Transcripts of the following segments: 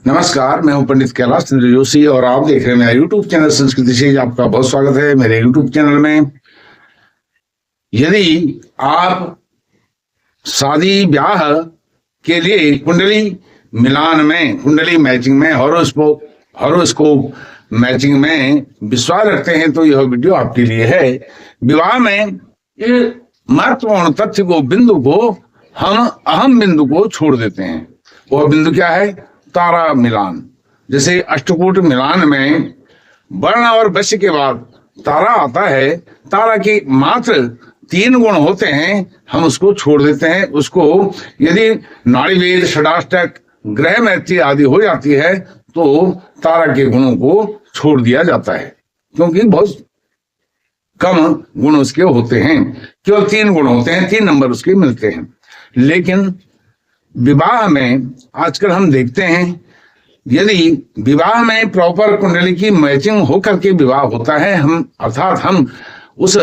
नमस्कार, मैं हूं पंडित कैलाश चंद्र जोशी और आप देख रहे हैं मेरा यूट्यूब चैनल संस्कृति से। आपका बहुत स्वागत है मेरे यूट्यूब चैनल में। यदि आप शादी ब्याह के लिए कुंडली मिलान में, कुंडली मैचिंग में, हॉरोस्कोप मैचिंग में विश्वास रखते हैं तो यह वीडियो आपके लिए है। विवाह में इस महत्वपूर्ण तथ्य को, बिंदु को, हम अहम बिंदु को छोड़ देते हैं। वह बिंदु क्या है? तारा मिलान। जैसे अष्टकूट मिलान में वर्ण और वश्य के बाद तारा आता है। तारा की मात्र 3 गुण होते हैं, हम उसको छोड़ देते हैं। उसको यदि नाड़ीवेद, षडाष्टक, ग्रह मैत्री आदि हो जाती है तो तारा के गुणों को छोड़ दिया जाता है, क्योंकि बहुत कम गुण उसके होते हैं। केवल 3 गुण होते हैं, 3 नंबर उसके मिलते हैं। लेकिन विवाह में आजकल हम देखते हैं, यदि विवाह में प्रॉपर कुंडली की मैचिंग होकर के विवाह होता है, हम उस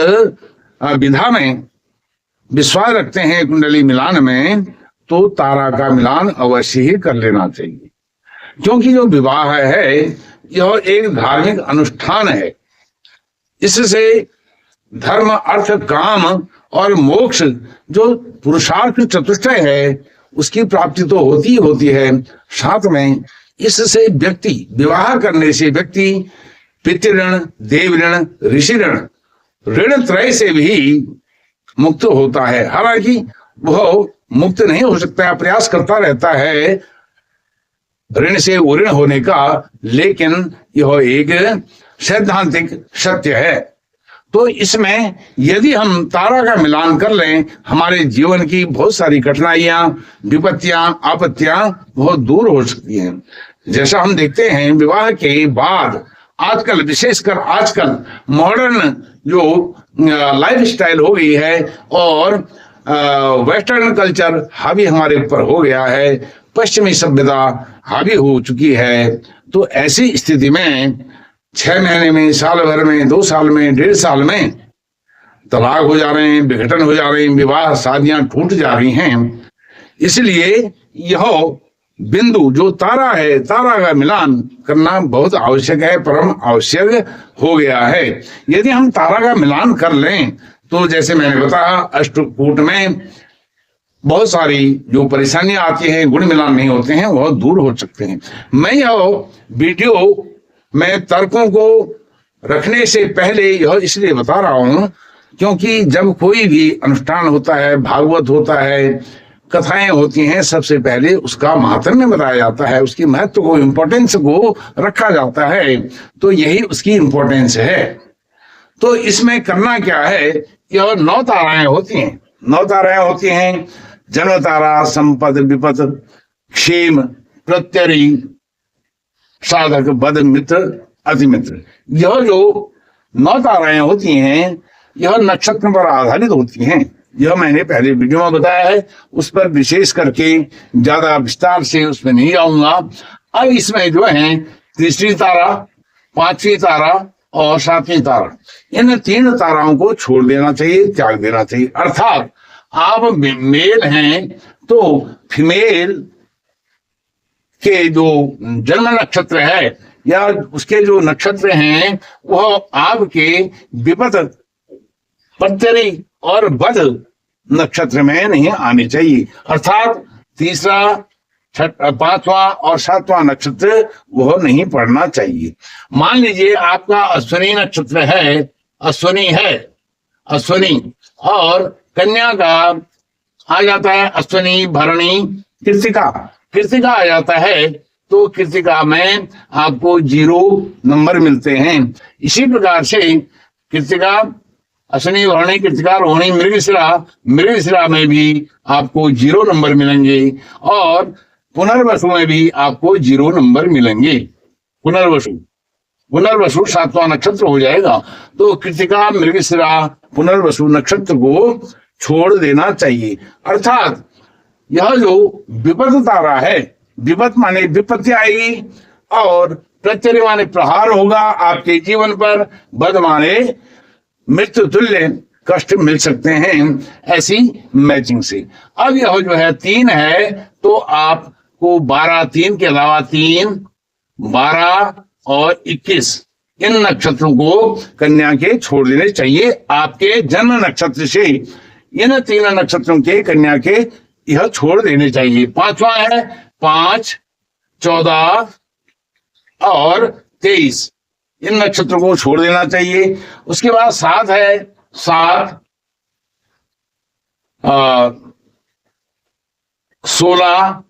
विधा में विश्वास रखते हैं कुंडली मिलान में, तो तारा का मिलान अवश्य ही कर लेना चाहिए। क्योंकि जो विवाह है यह एक धार्मिक अनुष्ठान है। इससे धर्म, अर्थ, काम और मोक्ष, जो पुरुषार्थ चतुष्टय है, उसकी प्राप्ति तो होती है। साथ में इससे व्यक्ति, विवाह करने से व्यक्ति पितृऋण, देव ऋण, ऋषि ऋण त्रय से भी मुक्त होता है। हालांकि वह मुक्त नहीं हो सकता, प्रयास करता रहता है ऋण से उऋण होने का, लेकिन यह एक सैद्धांतिक सत्य है। तो इसमें यदि हम तारा का मिलान कर लें, हमारे जीवन की बहुत सारी कठिनाइयां, विपत्तियां, आपत्तियां बहुत दूर हो सकती हैं। जैसा हम देखते हैं विवाह के बाद आजकल, विशेषकर आजकल मॉडर्न जो लाइफ स्टाइल हो गई है और वेस्टर्न कल्चर हावी हमारे ऊपर हो गया है, पश्चिमी सभ्यता हावी हो चुकी है। तो ऐसी स्थिति में 6 महीने में, साल भर में, 2 साल में, 1.5 साल में तलाक हो जा रहे हैं, विघटन हो जा रहे हैं, विवाह शादियां टूट जा रही हैं। इसलिए यह बिंदु जो तारा है, तारा का मिलान करना बहुत आवश्यक है, परम आवश्यक हो गया है। यदि हम तारा का मिलान कर लें तो जैसे मैंने बताया, अष्टकूट में बहुत सारी जो परेशानियां आती हैं, गुण मिलान नहीं होते हैं, वह दूर हो सकते हैं। मैं यह वीडियो मैं तर्कों को रखने से पहले यह इसलिए बता रहा हूं, क्योंकि जब कोई भी अनुष्ठान होता है, भागवत होता है, कथाएं होती हैं, सबसे पहले उसका महात्म्य बताया जाता है, उसकी महत्व को, इंपॉर्टेंस को रखा जाता है। तो यही उसकी इंपॉर्टेंस है। तो इसमें करना क्या है? यह 9 ताराएं होती हैं। 9 ताराएं होती हैं: जन्म तारा, संपद, विपद, क्षेम, प्रत्यरी, साधक, बद, मित्र, अतिमित्र। यह जो 9 ताराएं होती हैं, यह नक्षत्र पर आधारित होती हैं। यह मैंने पहले वीडियो में बताया है, उस पर विशेष करके ज्यादा विस्तार से उसमें नहीं आऊंगा। अब इसमें जो है तीसरी तारा, 5वीं तारा और 7वीं तारा, इन 3 ताराओं को छोड़ देना चाहिए, त्याग देना चाहिए। अर्थात आप मेल हैं तो फीमेल के जो जन्म नक्षत्र है या उसके जो नक्षत्र हैं, वह आपके विपद, प्रत्यरी और बद नक्षत्र में नहीं आने चाहिए। अर्थात तीसरा, 5वां और 7वां नक्षत्र वह नहीं पड़ना चाहिए। मान लीजिए आपका अश्विनी नक्षत्र है, अश्विनी और कन्या का आ जाता है अश्विनी, भरणी, कृतिका आ जाता है, तो कृतिका में आपको 0 नंबर मिलते हैं। इसी प्रकार से कृतिका, अश्विनी, भरणी, कृतिका, रोहिणी, मृगशिरा में भी आपको 0 नंबर मिलेंगे और पुनर्वसु में भी आपको 0 नंबर मिलेंगे। पुनर्वसु 7वां नक्षत्र हो जाएगा। तो कृतिका, मृगशिरा, पुनर्वसु नक्षत्र को छोड़ देना चाहिए। अर्थात यह जो विपद तारा है, विपद माने विपत्ति आएगी और प्रत्यय माने प्रहार होगा आपके जीवन पर, बद माने मृत्यु तुल्य कष्ट मिल सकते हैं ऐसी मैचिंग से। अब यह जो है 3 है, तो आप आपको 12, 3 के अलावा 3, 12 और 21 इन नक्षत्रों को कन्या के छोड़ देने चाहिए। आपके जन्म नक्षत्र से इन 3 नक्षत्रों के कन्या के यह छोड़ देने चाहिए। 5वां है 5, 14 और 23 इन नक्षत्रों को छोड़ देना चाहिए। उसके बाद 7 है 7, 16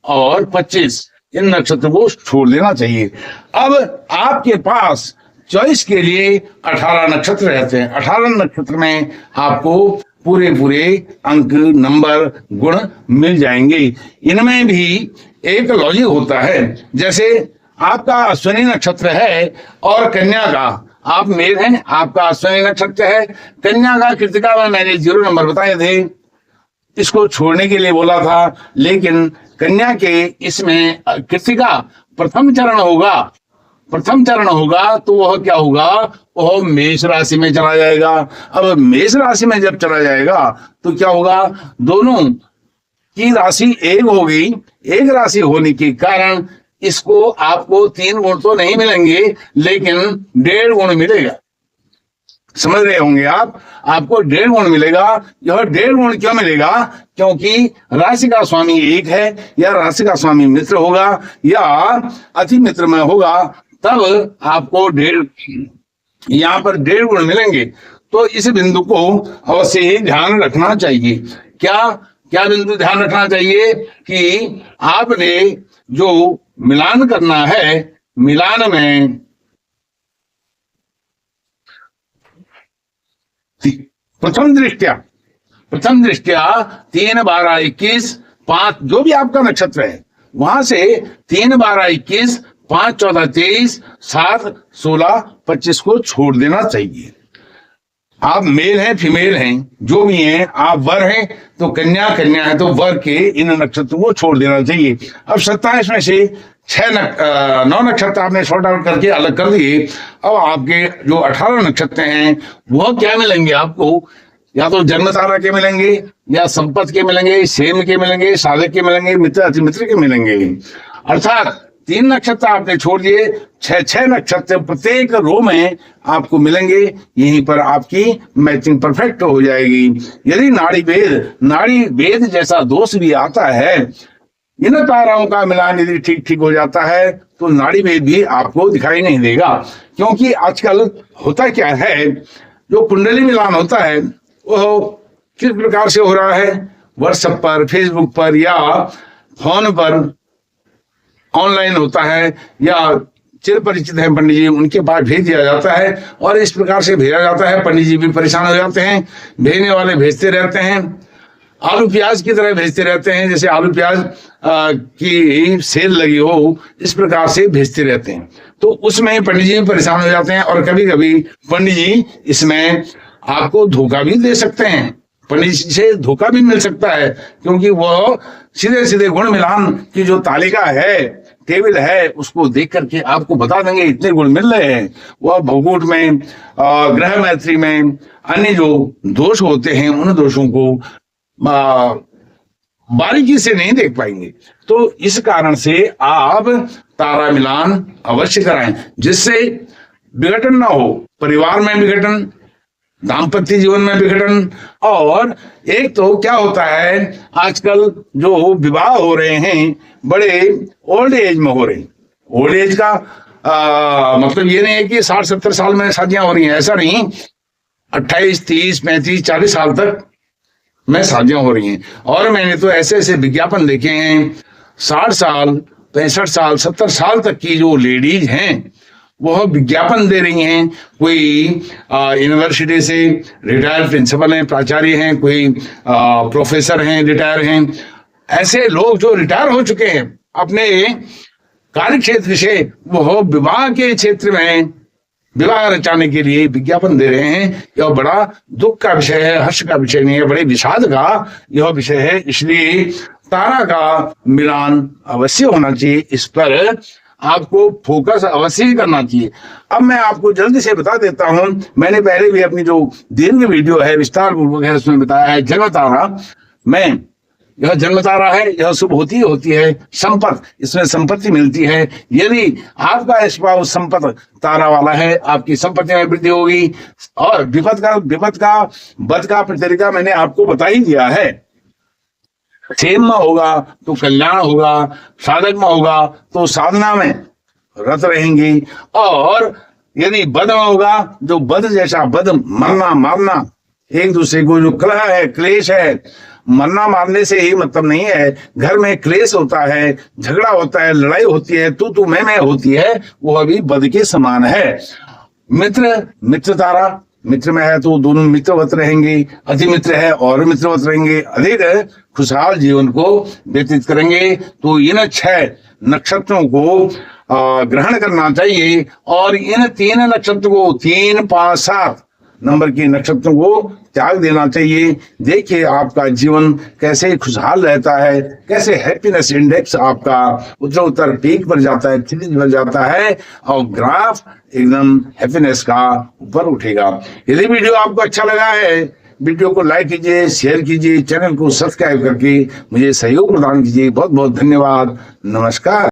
और 25 इन नक्षत्रों को छोड़ देना चाहिए। अब आपके पास चॉइस के लिए 18 नक्षत्र रहते हैं। 18 नक्षत्र में आपको पूरे पूरे अंक, नंबर, गुण मिल जाएंगे। इनमें भी एक लॉजिक होता है। जैसे आपका अश्विनी नक्षत्र है और कन्या का, आप मेल हैं, आपका अश्विनी नक्षत्र है, कन्या का कृतिका में मैंने 0 नंबर बताए थे, इसको छोड़ने के लिए बोला था। लेकिन कन्या के इसमें कृतिका प्रथम चरण होगा तो वह क्या होगा, वह मेष राशि में चला जाएगा। अब मेष राशि में जब चला जाएगा तो क्या होगा, दोनों की राशि एक होगी। एक राशि होने के कारण इसको आपको 3 गुण तो नहीं मिलेंगे, लेकिन 1.5 गुण मिलेगा। समझ रहे होंगे आप, आपको 1.5 गुण मिलेगा। यह 1.5 गुण क्यों मिलेगा, क्योंकि राशि का स्वामी एक है, या राशि का स्वामी मित्र होगा, या अति मित्र में होगा, तब आपको यहाँ पर 1.5 गुण मिलेंगे। तो इस बिंदु को अवश्य ही ध्यान रखना चाहिए। क्या बिंदु ध्यान रखना चाहिए कि आपने जो मिलान करना है, मिलान में प्रथम दृष्टया 3, 12, 21, 5 जो भी आपका नक्षत्र है, वहां से 3, 12, 21, 5, 14, 23, 7, 16, 25 को छोड़ देना चाहिए। आप मेल हैं, फीमेल हैं, जो भी हैं, आप वर हैं तो कन्या है तो वर के इन नक्षत्रों को छोड़ देना चाहिए। अब 27 में से 9 नक्षत्र आपने शॉर्ट आउट करके अलग कर दिए। अब आपके जो 18 नक्षत्र हैं वह क्या मिलेंगे आपको, या तो जन्म तारा के मिलेंगे, या संपत के मिलेंगे, सेम के मिलेंगे, साधक के मिलेंगे, मित्र अति मित्र के मिलेंगे। अर्थात 3 नक्षत्र आपने छोड़ दिए, 6 नक्षत्र प्रत्येक रो में आपको मिलेंगे। यहीं पर आपकी मैचिंग परफेक्ट हो जाएगी। यदि नाड़ी भेद जैसा दोष भी आता है, इन ताराओं का मिलान यदि ठीक हो जाता है तो नाड़ी भेद भी आपको दिखाई नहीं देगा। क्योंकि आजकल होता क्या है, जो कुंडली मिलान होता है वो किस प्रकार से हो रहा है, व्हाट्सएप पर, फेसबुक पर या फोन पर ऑनलाइन होता है, या चिर परिचित है पंडित जी, उनके पास भेज दिया जाता है और इस प्रकार से भेजा जाता है। पंडित जी भी परेशान हो जाते हैं, भेजने वाले भेजते रहते हैं, आलू प्याज की तरह भेजते रहते हैं, जैसे आलू प्याज की सेल लगी हो, इस प्रकार से भेजते रहते हैं। तो उसमें पंडित जी भी परेशान हो जाते हैं और कभी कभी पंडित जी इसमें आपको धोखा भी दे सकते हैं। पंडित जी से धोखा भी मिल सकता है, क्योंकि वह सीधे गुण मिलान की जो तालिका है, टेबल है, उसको देख करके आपको बता देंगे इतने गुण मिल रहे हैं। वह भवगुण में, ग्रह मैत्री में अन्य जो दोष होते हैं, उन दोषों को बारीकी से नहीं देख पाएंगे। तो इस कारण से आप तारा मिलान अवश्य कराएं, जिससे विघटन ना हो, परिवार में विघटन, दाम्पत्य जीवन में विघटन। और एक तो क्या होता है, आजकल जो विवाह हो रहे हैं बड़े ओल्ड एज में हो रहे हैं। ओल्ड एज का मतलब ये नहीं है कि 60-70 साल में शादियां हो रही हैं, ऐसा नहीं। 28, 30, 35, 40 साल तक में शादियां हो रही हैं। और मैंने तो ऐसे विज्ञापन देखे हैं, 60 साल, 65 साल, 70 साल तक की जो लेडीज हैं वह विज्ञापन दे रही हैं। कोई यूनिवर्सिटी से रिटायर्ड प्रिंसिपल हैं, प्राचार्य हैं, कोई प्रोफेसर हैं, रिटायर हैं। ऐसे लोग जो रिटायर हो चुके हैं अपने कार्य क्षेत्र से, वह विवाह के क्षेत्र में विवाह रचाने के लिए विज्ञापन दे रहे हैं। यह बड़ा दुख का विषय है, हर्ष का विषय नहीं है, बड़े विषाद का यह विषय है। इसलिए तारा का मिलान अवश्य होना चाहिए, इस पर आपको फोकस अवश्य ही करना चाहिए। अब मैं आपको जल्दी से बता देता हूं, मैंने पहले भी अपनी जो दीर्घ वीडियो है, विस्तार पूर्वक है, उसमें बताया है जन्म तारा में यह जन्म तारा है, यह शुभ होती है। संपत्ति, इसमें संपत्ति मिलती है। यदि आपका स्वभाव संपत्ति तारा वाला है, आपकी संपत्ति में वृद्धि होगी। और विपद का बद का प्रतिरिका मैंने आपको बता ही दिया है। क्षेम में होगा तो कल्याण होगा, साधक में होगा तो साधना में रत रहेंगी। और यदि बद में होगा, जो बद जैसा बद, मरना मारना, एक दूसरे को जो कलह है, क्लेश है, मरना मारने से ही मतलब नहीं है। घर में क्लेश होता है, झगड़ा होता है, लड़ाई होती है, तू मैं होती है, वो अभी बद के समान है। मित्र तारा, मित्र में है तो दोनों मित्रवत रहेंगे, अति मित्र है और मित्रवत रहेंगे, अधिक खुशहाल जीवन को व्यतीत करेंगे। तो इन 6 नक्षत्रों को ग्रहण करना चाहिए। और इन 3 नक्षत्र को, 3, 5, 7 नंबर के नक्षत्रों को त्याग देना चाहिए। देखिए आपका जीवन कैसे खुशहाल रहता है, कैसे हैप्पीनेस इंडेक्स आपका उत्तर पीक पर जाता है, 3 पर जाता है, और ग्राफ एकदम हैप्पीनेस का ऊपर उठेगा। यदि वीडियो आपको अच्छा लगा है, वीडियो को लाइक कीजिए, शेयर कीजिए, चैनल को सब्सक्राइब करके मुझे सहयोग प्रदान कीजिए। बहुत बहुत धन्यवाद। नमस्कार।